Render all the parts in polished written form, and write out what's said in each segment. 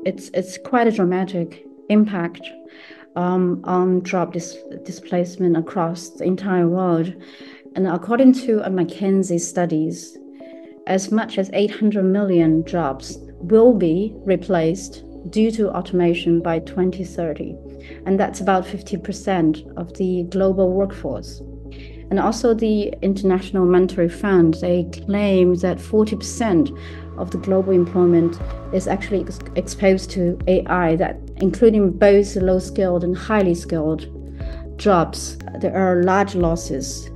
it's quite a dramatic impact on job displacement across the entire world. And according to a McKinsey studies, as much as 800 million jobs will be replaced due to automation by 2030. And that's about 50% of the global workforce. And also the International Monetary Fund, they claim that 40% of the global employment is actually exposed to AI, that including both low-skilled and highly skilled jobs. There are large losses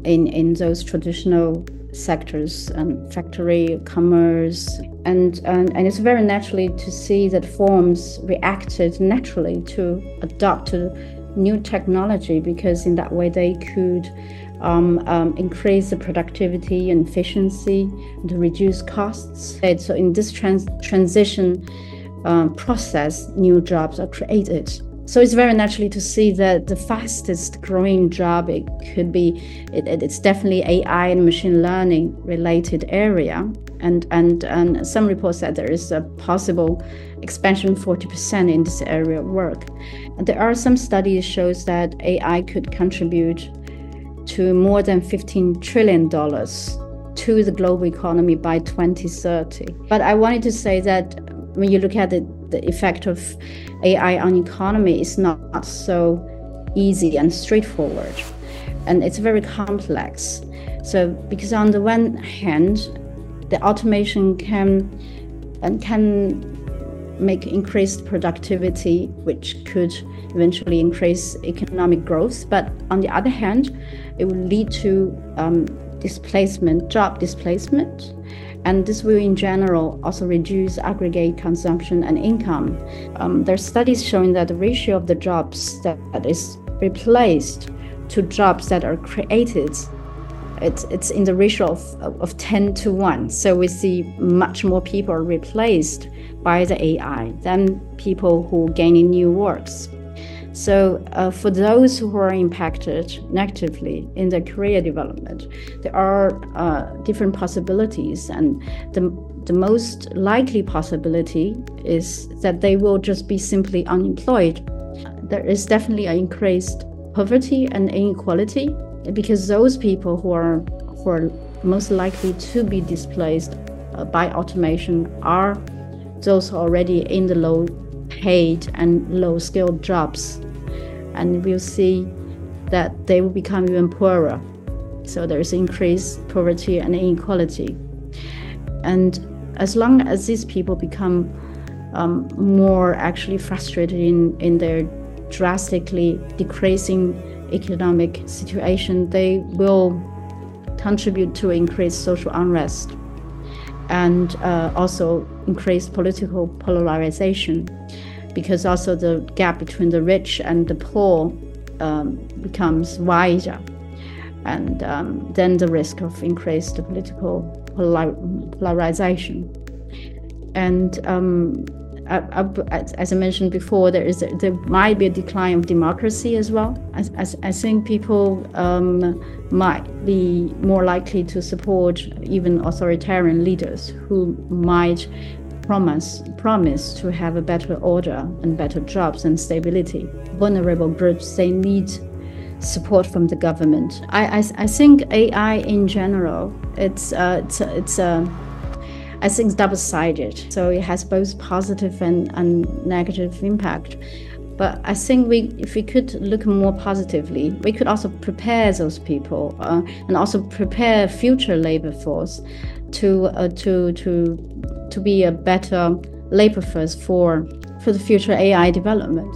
in those traditional sectors and factory, commerce, and it's very naturally to see that firms reacted naturally to adopt to new technology, because in that way they could increase the productivity and efficiency to reduce costs. So in this transition process, new jobs are created. So it's very naturally to see that the fastest growing job, it's definitely AI and machine learning related area. And some reports said there is a possible expansion 40% in this area of work. And there are some studies shows that AI could contribute to more than $15 trillion to the global economy by 2030. But I wanted to say that when you look at the effect of AI on economy, is not so easy and straightforward, and it's very complex. So because on the one hand, the automation can make increased productivity, which could eventually increase economic growth. But on the other hand, it will lead to job displacement. And this will in general also reduce aggregate consumption and income. There are studies showing that the ratio of the jobs that is replaced to jobs that are created, it's in the ratio of 10 to 1. So we see much more people are replaced by the AI than people who gain in new works. So for those who are impacted negatively in their career development, there are different possibilities, and the most likely possibility is that they will just be simply unemployed. There is definitely an increased poverty and inequality, because those people who are most likely to be displaced by automation are those already in the low paid and low skilled jobs, and we'll see that they will become even poorer. So there's increased poverty and inequality. And as long as these people become more actually frustrated in their drastically decreasing economic situation, they will contribute to increased social unrest and also increased political polarization, because also the gap between the rich and the poor becomes wider, and then the risk of increased political polarization. And as I mentioned before, there might be a decline of democracy as well. I think people might be more likely to support even authoritarian leaders who might promise to have a better order and better jobs and stability. Vulnerable groups, they need support from the government. I think AI in general, I think it's double-sided. So it has both positive and negative impact. But I think if we could look more positively, we could also prepare those people and also prepare future labor force to be a better labor force for the future AI development.